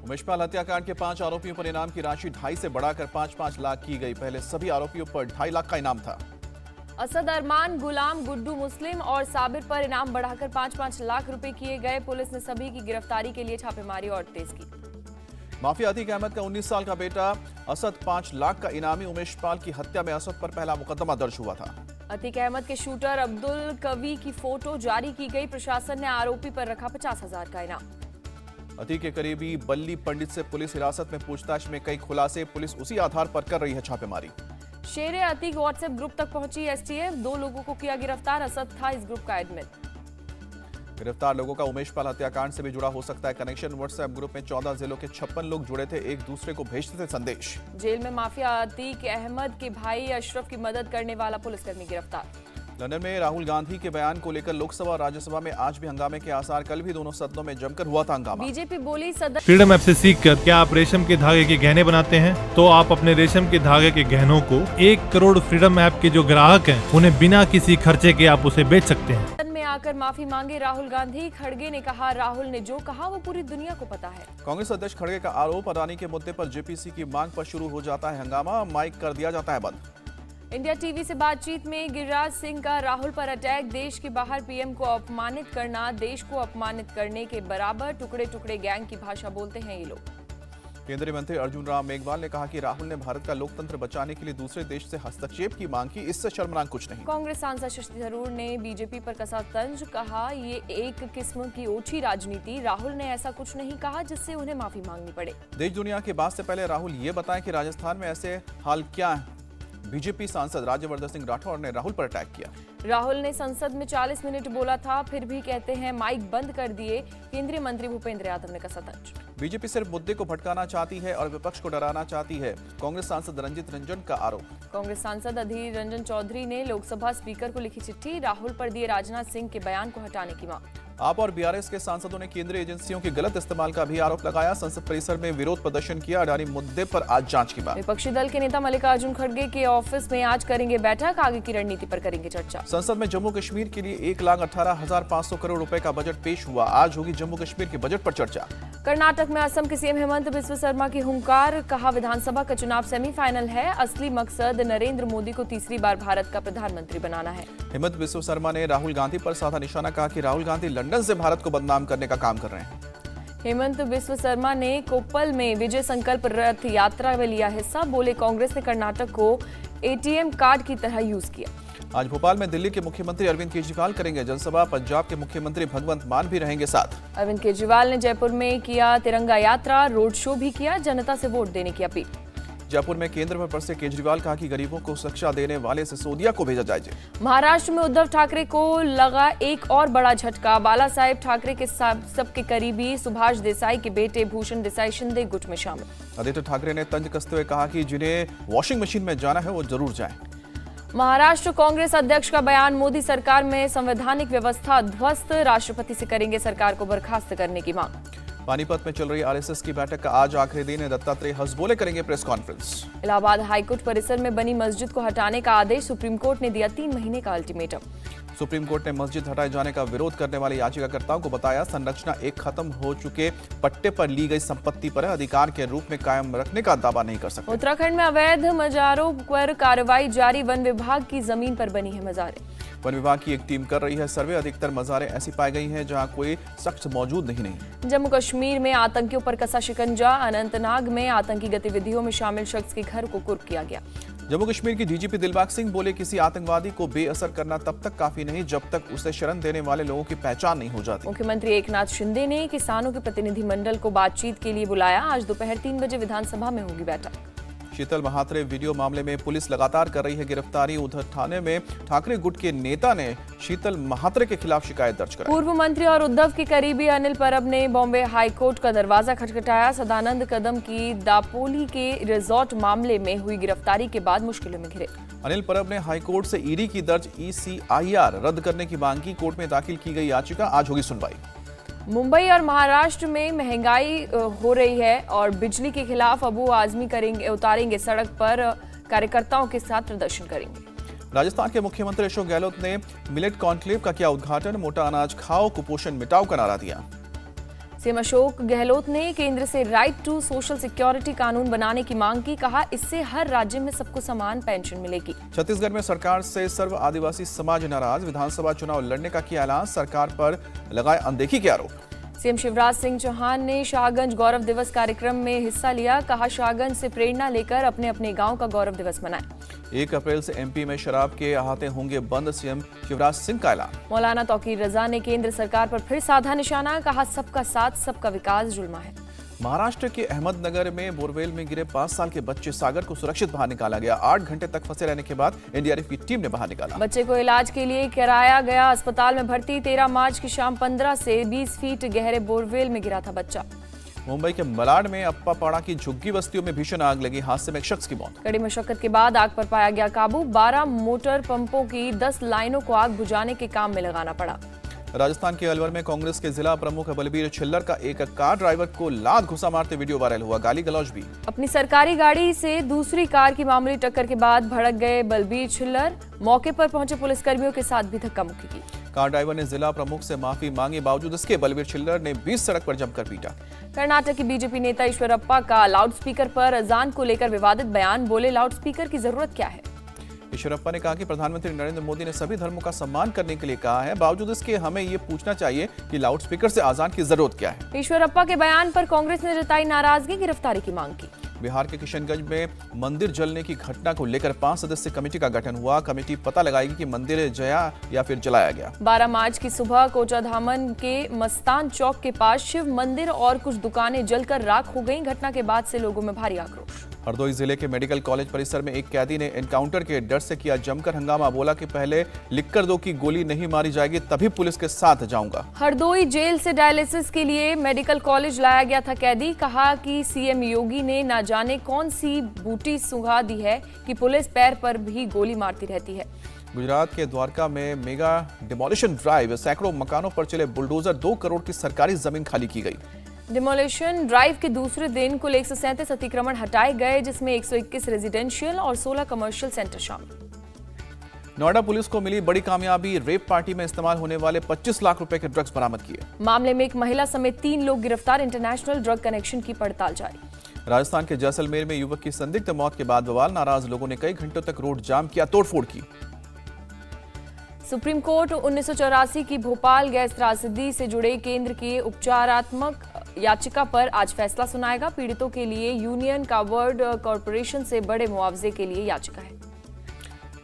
उमेशपाल हत्याकांड के 5 आरोपियों पर इनाम की राशि 2.5 से बढ़ाकर 5-5 लाख की गई। पहले सभी आरोपियों पर 2.5 लाख का इनाम था। असद अरमान, गुलाम, गुड्डू मुस्लिम और साबिर पर इनाम बढ़ाकर 5-5 लाख रुपए किए गए। पुलिस ने सभी की गिरफ्तारी के लिए छापेमारी और तेज की। माफिया अतीक अहमद का 19 साल का बेटा असद 5 लाख का इनामी। उमेशपाल की हत्या में असद पर पहला मुकदमा दर्ज हुआ था। अतीक अहमद के शूटर अब्दुल कवी की फोटो जारी की गई। प्रशासन ने आरोपी पर रखा 50,000 का इनाम। अतीक के करीबी बल्ली पंडित से पुलिस हिरासत में। पूछताछ में कई खुलासे। पुलिस उसी आधार पर कर रही है छापेमारी। शेरे अतीक व्हाट्सएप ग्रुप तक पहुंची एसटीएफ। 2 लोगों को किया गिरफ्तार। असद था इस ग्रुप का एडमिन। गिरफ्तार लोगों का उमेशपाल हत्याकांड से भी जुड़ा हो सकता है कनेक्शन। व्हाट्सएप ग्रुप में 14 जिलों के 56 लोग जुड़े थे। एक दूसरे को भेजते थे संदेश। जेल में माफिया अतीक अहमद के भाई अशरफ की मदद करने वाला पुलिसकर्मी गिरफ्तार। लंदन में राहुल गांधी के बयान को लेकर लोकसभा और राज्यसभा में आज भी हंगामे के आसार। कल भी दोनों सदनों में जमकर हुआ था हंगामा। बीजेपी बोली सदन फ्रीडम ऐप से सीखकर क्या आप रेशम के धागे के गहने बनाते हैं? तो आप अपने रेशम के धागे के गहनों को 1 करोड़ फ्रीडम ऐप के जो ग्राहक हैं उन्हें बिना किसी खर्चे के आप उसे बेच सकते हैं। सदन में आकर माफी मांगे राहुल गांधी। खड़गे ने कहा राहुल ने जो कहा वो पूरी दुनिया को पता है। कांग्रेस अध्यक्ष खड़गे का आरोप। अडानी के मुद्दे पर जेपीसी की मांग पर शुरू हो जाता है हंगामा। माइक कर दिया जाता है बंद। इंडिया टीवी से बातचीत में गिरिराज सिंह का राहुल पर अटैक। देश के बाहर पीएम को अपमानित करना देश को अपमानित करने के बराबर। टुकड़े टुकड़े गैंग की भाषा बोलते हैं ये लोग। केंद्रीय मंत्री अर्जुन राम मेघवाल ने कहा कि राहुल ने भारत का लोकतंत्र बचाने के लिए दूसरे देश से हस्तक्षेप की मांग की। इससे शर्मनाक कुछ नहीं। कांग्रेस सांसद शशि थरूर ने बीजेपी पर कसा तंज। कहा ये एक किस्म की ओछी राजनीति। राहुल ने ऐसा कुछ नहीं कहा जिससे उन्हें माफी मांगनी पड़े। देश दुनिया की बात से पहले राहुल ये बताएं कि राजस्थान में ऐसे हाल क्या है। बीजेपी सांसद राज्यवर्धन सिंह राठौर ने राहुल पर अटैक किया। राहुल ने संसद में 40 मिनट बोला था, फिर भी कहते हैं माइक बंद कर दिए। केंद्रीय मंत्री भूपेंद्र यादव ने कसा तंज। बीजेपी सिर्फ मुद्दे को भटकाना चाहती है और विपक्ष को डराना चाहती है। कांग्रेस सांसद रंजित रंजन का आरोप। कांग्रेस सांसद अधीर रंजन चौधरी ने लोकसभा स्पीकर को लिखी चिट्ठी। राहुल पर दिए राजनाथ सिंह के बयान को हटाने की मांग। आप और बीआरएस के सांसदों ने केंद्रीय एजेंसियों के गलत इस्तेमाल का भी आरोप लगाया। संसद परिसर में विरोध प्रदर्शन किया। अडानी मुद्दे पर आज जांच की बात। विपक्षी दल के नेता मल्लिकार्जुन खड़गे के ऑफिस में आज करेंगे बैठक। आगे की रणनीति पर करेंगे चर्चा। संसद में जम्मू कश्मीर के लिए 1,18,500 करोड़ रुपए का बजट पेश हुआ। आज होगी जम्मू कश्मीर के बजट पर चर्चा। कर्नाटक में असम के सीएम हेमंत बिस्वा शर्मा की हुंकार। कहा विधानसभा का चुनाव सेमीफाइनल है। असली मकसद नरेंद्र मोदी को तीसरी बार भारत का प्रधानमंत्री बनाना है। हेमंत बिस्वा शर्मा ने राहुल गांधी पर साधा निशाना। कहा कि राहुल गांधी लंदन से भारत को बदनाम करने का काम कर रहे हैं। हेमंत बिस्वा शर्मा ने कोप्पल में विजय संकल्प रथ यात्रा में लिया हिस्सा। बोले कांग्रेस ने कर्नाटक को एटीएम कार्ड की तरह यूज किया। आज भोपाल में दिल्ली के मुख्यमंत्री अरविंद केजरीवाल करेंगे जनसभा। पंजाब के मुख्यमंत्री भगवंत मान भी रहेंगे साथ। अरविंद केजरीवाल ने जयपुर में किया तिरंगा यात्रा। रोड शो भी किया। जनता से वोट देने की अपील। जयपुर में केंद्र पर बरसे केजरीवाल। कहा कि गरीबों को शिक्षा देने वाले सिसोदिया को भेजा जाए। महाराष्ट्र में उद्धव ठाकरे को लगा एक और बड़ा झटका। बाला साहेब ठाकरे के सबके करीबी सुभाष देसाई के बेटे भूषण देसाई शिंदे गुट में शामिल। आदित्य ठाकरे ने तंज कसते हुए कहा कि जिन्हें वॉशिंग मशीन में जाना है वो जरूर जाएं। महाराष्ट्र कांग्रेस अध्यक्ष का बयान। मोदी सरकार में संवैधानिक व्यवस्था ध्वस्त। राष्ट्रपति से करेंगे सरकार को बर्खास्त करने की मांग। पानीपत में चल रही आरएसएस की बैठक का आज आखिरी दिन। दत्तात्रेय हसबोले करेंगे प्रेस कॉन्फ्रेंस। इलाहाबाद हाईकोर्ट परिसर में बनी मस्जिद को हटाने का आदेश। सुप्रीम कोर्ट ने दिया 3 महीने का अल्टीमेटम। सुप्रीम कोर्ट ने मस्जिद हटाए जाने का विरोध करने वाले याचिकाकर्ताओं को बताया संरचना एक खत्म हो चुके पट्टे पर ली गई संपत्ति पर अधिकार के रूप में कायम रखने का दावा नहीं कर सकते। उत्तराखंड में अवैध मजारों पर कार्रवाई जारी। वन विभाग की जमीन पर बनी है मजारें। वन विभाग की एक टीम कर रही है सर्वे। अधिकतर मजारें ऐसी पाई गई हैं जहां कोई शख्स मौजूद नहीं। जम्मू कश्मीर में आतंकियों पर कसा शिकंजा। अनंतनाग में आतंकी गतिविधियों में शामिल शख्स के घर को कुर्क किया गया। जम्मू कश्मीर की डीजीपी दिलबाग सिंह बोले किसी आतंकवादी को बेअसर करना तब तक काफी नहीं जब तक उसे शरण देने वाले लोगों की पहचान नहीं हो जाती। मुख्यमंत्री एकनाथ शिंदे ने किसानों के प्रतिनिधिमंडल को बातचीत के लिए बुलाया। आज दोपहर 3 बजे विधानसभा में होगी बैठक। शीतल महात्रे वीडियो मामले में पुलिस लगातार कर रही है गिरफ्तारी। उधर थाने में ठाकरे गुट के नेता ने शीतल महात्रे के खिलाफ शिकायत दर्ज कराई। पूर्व मंत्री और उद्धव के करीबी अनिल परब ने बॉम्बे हाईकोर्ट का दरवाजा खटखटाया। सदानंद कदम की दापोली के रिजॉर्ट मामले में हुई गिरफ्तारी के बाद मुश्किलों में घिरे। अनिल परब ने हाईकोर्ट से ईडी की दर्ज ECIR रद्द करने की मांग की। कोर्ट में दाखिल की गई याचिका आज होगी सुनवाई। मुंबई और महाराष्ट्र में महंगाई हो रही है और बिजली के खिलाफ अबू आजमी उतारेंगे सड़क पर। कार्यकर्ताओं के साथ प्रदर्शन करेंगे। राजस्थान के मुख्यमंत्री अशोक गहलोत ने मिलेट कॉन्क्लेव का किया उद्घाटन। मोटा अनाज खाओ कुपोषण मिटाओ का नारा दिया। सीएम अशोक गहलोत ने केंद्र से राइट टू सोशल सिक्योरिटी कानून बनाने की मांग की। कहा, इससे हर राज्य में सबको समान पेंशन मिलेगी। छत्तीसगढ़ में सरकार से सर्व आदिवासी समाज नाराज, विधानसभा चुनाव लड़ने का किया ऐलान, सरकार पर लगाए अनदेखी के आरोप। सीएम शिवराज सिंह चौहान ने शाहगंज गौरव दिवस कार्यक्रम में हिस्सा लिया। कहा, शाहगंज से प्रेरणा लेकर अपने अपने गांव का गौरव दिवस मनाएं। 1 अप्रैल से एमपी में शराब के अहाते होंगे बंद, सीएम शिवराज सिंह का ऐलान। मौलाना तौकीर रजा ने केंद्र सरकार पर फिर साधा निशाना। कहा, सबका साथ सबका विकास जुल्मा है। महाराष्ट्र के अहमदनगर में बोरवेल में गिरे 5 साल के बच्चे सागर को सुरक्षित बाहर निकाला गया। 8 घंटे तक फंसे रहने के बाद एनडीआरएफ की टीम ने बाहर निकाला। बच्चे को इलाज के लिए कराया गया अस्पताल में भर्ती। 13 मार्च की शाम 15 से 20 फीट गहरे बोरवेल में गिरा था बच्चा। मुंबई के मलाड में अप्पापाड़ा की झुग्गी बस्तियों में भीषण आग लगी, हादसे में एक शख्स की मौत। कड़ी मशक्कत के बाद आग पर पाया गया काबू। 12 मोटर पंपों की 10 लाइनों को आग बुझाने के काम में लगाना पड़ा। राजस्थान के अलवर में कांग्रेस के जिला प्रमुख बलबीर छिल्लर का एक कार ड्राइवर को लात घुसा मारते वीडियो वायरल हुआ, गाली गलौज भी। अपनी सरकारी गाड़ी से दूसरी कार की मामूली टक्कर के बाद भड़क गए बलबीर छिल्लर। मौके पर पहुंचे पुलिसकर्मियों के साथ भी धक्का मुक्की की। कार ड्राइवर ने जिला प्रमुख से माफी मांगी, बावजूद इसके बलबीर छिल्लर ने बीच सड़क पर जमकर पीटा। कर्नाटक की बीजेपी नेता ईश्वरप्पा का लाउडस्पीकर पर अजान को लेकर विवादित बयान। बोले, लाउडस्पीकर की जरूरत क्या है। ईश्वरप्पा ने कहा कि प्रधानमंत्री नरेंद्र मोदी ने सभी धर्मों का सम्मान करने के लिए कहा है, बावजूद इसके हमें ये पूछना चाहिए कि लाउडस्पीकर से अजान की जरूरत क्या है। ईश्वरप्पा के बयान पर कांग्रेस ने जताई नाराजगी, गिरफ्तारी की मांग की। बिहार के किशनगंज में मंदिर जलने की घटना को लेकर 5 सदस्यीय कमेटी का गठन हुआ। कमेटी पता लगाएगी कि मंदिर जया या फिर जलाया गया। 12 मार्च की सुबह कोचाधामन के मस्तान चौक के पास शिव मंदिर और कुछ दुकानें जलकर राख हो गईं। घटना के बाद से लोगों में भारी आक्रोश। हरदोई जिले के मेडिकल कॉलेज परिसर में एक कैदी ने एनकाउंटर के डर से किया जमकर हंगामा। बोला कि पहले लिखकर दो कि गोली नहीं मारी जाएगी, तभी पुलिस के साथ जाऊंगा। हरदोई जेल से डायलिसिस के लिए मेडिकल कॉलेज लाया गया था कैदी। कहा कि सीएम योगी ने न जाने कौन सी बूटी सुंघा दी है कि पुलिस पैर पर भी गोली मारती रहती है। गुजरात के द्वारका में मेगा डिमोलिशन ड्राइव, सैकड़ों मकानों पर चले बुलडोजर, 2 करोड़ की सरकारी जमीन खाली की गई। डिमोलिशन ड्राइव के दूसरे दिन कुल 137 अतिक्रमण हटाए गए, जिसमें 121 रेजिडेंशियल और 16 कमर्शियल सेंटर शामिल। नोएडा पुलिस को मिली बड़ी कामयाबी, रेप पार्टी में इस्तेमाल होने वाले 25 लाख रुपए के ड्रग्स बरामद किए। मामले में एक महिला समेत 3 लोग गिरफ्तार। इंटरनेशनल ड्रग कनेक्शन की पड़ताल जारी। राजस्थान के जैसलमेर में युवक की संदिग्ध मौत के बाद बवाल, नाराज लोगों ने कई घंटों तक रोड जाम किया, तोड़फोड़ की। सुप्रीम कोर्ट 1984 की भोपाल गैस त्रासदी से जुड़े केंद्र की उपचारात्मक याचिका पर आज फैसला सुनाएगा। पीड़ितों के लिए यूनियन कार्बाइड कॉरपोरेशन से बड़े मुआवजे के लिए याचिका है।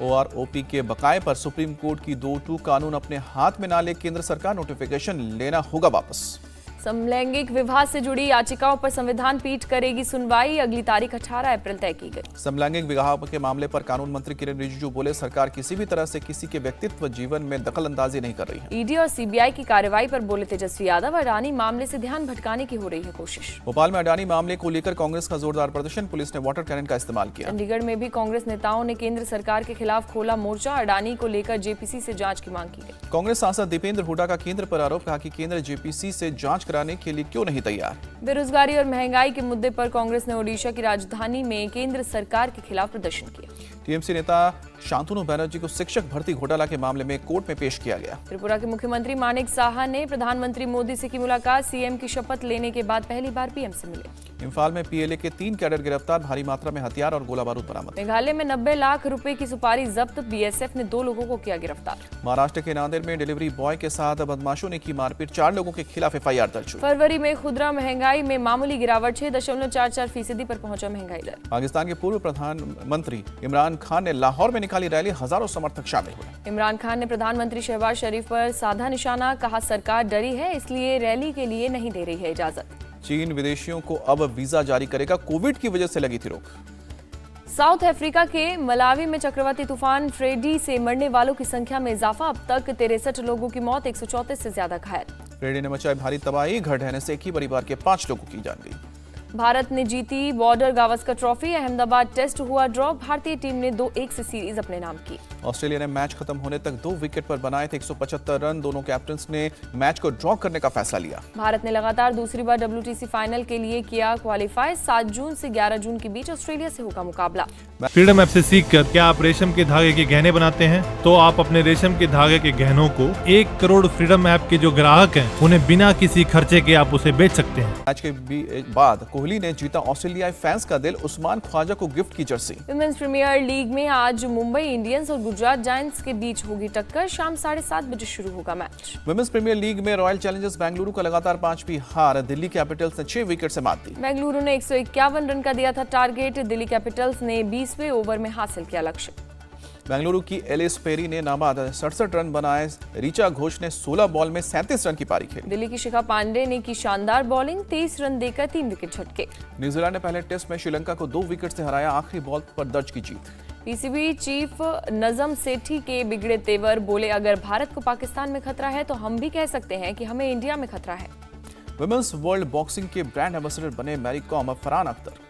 ओआरओपी के बकाये पर सुप्रीम कोर्ट की 2-2 कानून अपने हाथ में ना ले केंद्र सरकार नोटिफिकेशन लेना होगा वापस। समलैंगिक विवाह से जुड़ी याचिकाओं पर संविधान पीठ करेगी सुनवाई। अगली तारीख 18 अप्रैल तय की गई। समलैंगिक विवाह के मामले पर कानून मंत्री किरेन रिजिजू बोले, सरकार किसी भी तरह से किसी के व्यक्तित्व जीवन में दखल अंदाजी नहीं कर रही है। ईडी और सीबीआई की कार्रवाई पर बोले तेजस्वी यादव, अडानी मामले से ध्यान भटकाने की हो रही है कोशिश। भोपाल में अडानी मामले को लेकर कांग्रेस का जोरदार प्रदर्शन, पुलिस ने वाटर कैनन का इस्तेमाल किया। चंडीगढ़ में भी कांग्रेस नेताओं ने केंद्र सरकार के खिलाफ खोला मोर्चा। अडानी को लेकर जेपीसी से जांच की मांग की गई। कांग्रेस सांसद दीपेंद्र हुड्डा का केंद्र पर आरोप, कहा कि केंद्र जेपीसी से जांच कराने के लिए क्यों नहीं तैयार। बेरोजगारी और महंगाई के मुद्दे पर कांग्रेस ने ओडिशा की राजधानी में केंद्र सरकार के खिलाफ प्रदर्शन किया। टीएमसी नेता शांतनु बैनर्जी को शिक्षक भर्ती घोटाला के मामले में कोर्ट में पेश किया गया। त्रिपुरा के मुख्यमंत्री मानिक साहा ने प्रधानमंत्री मोदी से की मुलाकात। सीएम की शपथ लेने के बाद पहली बार पीएम से मिले। इम्फाल में पीएलए के 3 कैडर गिरफ्तार, भारी मात्रा में हथियार और गोला बारूद बरामद। मेघालय में 90 लाख रुपए की सुपारी जब्त, बीएसएफ ने 2 लोगों को किया गिरफ्तार। महाराष्ट्र के नांदेड़ में डिलीवरी बॉय के साथ बदमाशों ने की मारपीट, 4 लोगों के खिलाफ एफआईआर दर्ज हुई। फरवरी में खुदरा महंगाई में मामूली गिरावट, 6.44% पर पहुंचा महंगाई दर। पाकिस्तान के पूर्व प्रधानमंत्री इमरान खान ने लाहौर में निकाली रैली, हजारों समर्थक शामिल हुए। इमरान खान ने प्रधानमंत्री शहबाज शरीफ पर साधा निशाना, कहा सरकार डरी है इसलिए रैली के लिए नहीं दे रही है इजाजत। चीन विदेशियों को अब वीजा जारी करेगा, कोविड की वजह से लगी थी रोक। साउथ अफ्रीका के मलावी में चक्रवाती तूफान फ्रेडी से मरने वालों की संख्या में इजाफा, अब तक 63 लोगों की मौत, 134 से ज्यादा घायल। फ्रेडी ने मचाई भारी तबाही, घर ढहने से एक ही परिवार के 5 लोगों की जान गई। भारत ने जीती Border Gavaskar trophy, Ahmedabad test हुआ ड्रॉ। भारतीय टीम ने 2-1 से सीरीज अपने नाम की। ऑस्ट्रेलिया ने मैच खत्म होने तक 2 विकेट पर बनाए थे 175 रन। दोनों कैप्टन्स ने मैच को ड्रॉ करने का फैसला लिया। भारत ने लगातार दूसरी बार WTC फाइनल के लिए किया क्वालिफाई। 7 जून से 11 जून के बीच ऑस्ट्रेलिया से होगा मुकाबला। फ्रीडम ऐप से सीखकर क्या आप रेशम के धागे के गहने बनाते हैं तो आप अपने रेशम के धागे के गहनों को 1 करोड़ फ्रीडम ऐप के जो ग्राहक हैं उन्हें बिना किसी खर्चे के आप उसे बेच सकते हैं। मैच के बाद कोहली ने जीता ऑस्ट्रेलियाई फैंस का दिल, उस्मान ख्वाजा को गिफ्ट की जर्सी। विमेंस प्रीमियर लीग में आज मुंबई इंडियंस और गुजरात जायंट्स के बीच होगी टक्कर। शाम 7:30 बजे शुरू होगा मैच। विमेंस प्रीमियर लीग में रॉयल चैलेंजर्स बेंगलुरु का लगातार 5वीं हार, दिल्ली कैपिटल्स ने 6 विकेट से मात दी। बेंगलुरु ने 151 रन का दिया था टारगेट, दिल्ली कैपिटल्स ने 20वें ओवर में हासिल किया लक्ष्य। बेंगलुरु की एलिस पेरी ने नाबाद 67 रन बनाए, ऋचा घोष ने 16 बॉल में 37 रन की पारी खेली। दिल्ली की शिखा पांडे ने की शानदार बॉलिंग, 23 रन देकर 3 विकेट झटके। न्यूजीलैंड ने पहले टेस्ट में श्रीलंका को 2 विकेट से हराया, आखिरी बॉल पर दर्ज की जीत। पीसीबी चीफ नजम सेठी के बिगड़े तेवर, बोले अगर भारत को पाकिस्तान में खतरा है तो हम भी कह सकते हैं कि हमें इंडिया में खतरा है। विमेंस वर्ल्ड बॉक्सिंग के ब्रांड एम्बेसडर बने मैरी कॉम, फरहान अख्तर।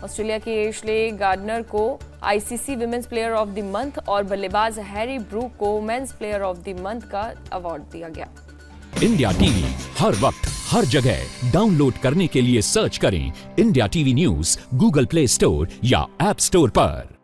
ऑस्ट्रेलिया के एशले गार्डनर को ICC women's player of the month और बल्लेबाज हैरी ब्रूक को men's player of the month का अवार्ड दिया गया। इंडिया टीवी हर वक्त हर जगह डाउनलोड करने के लिए सर्च करें India TV news Google play store या ऐप स्टोर पर।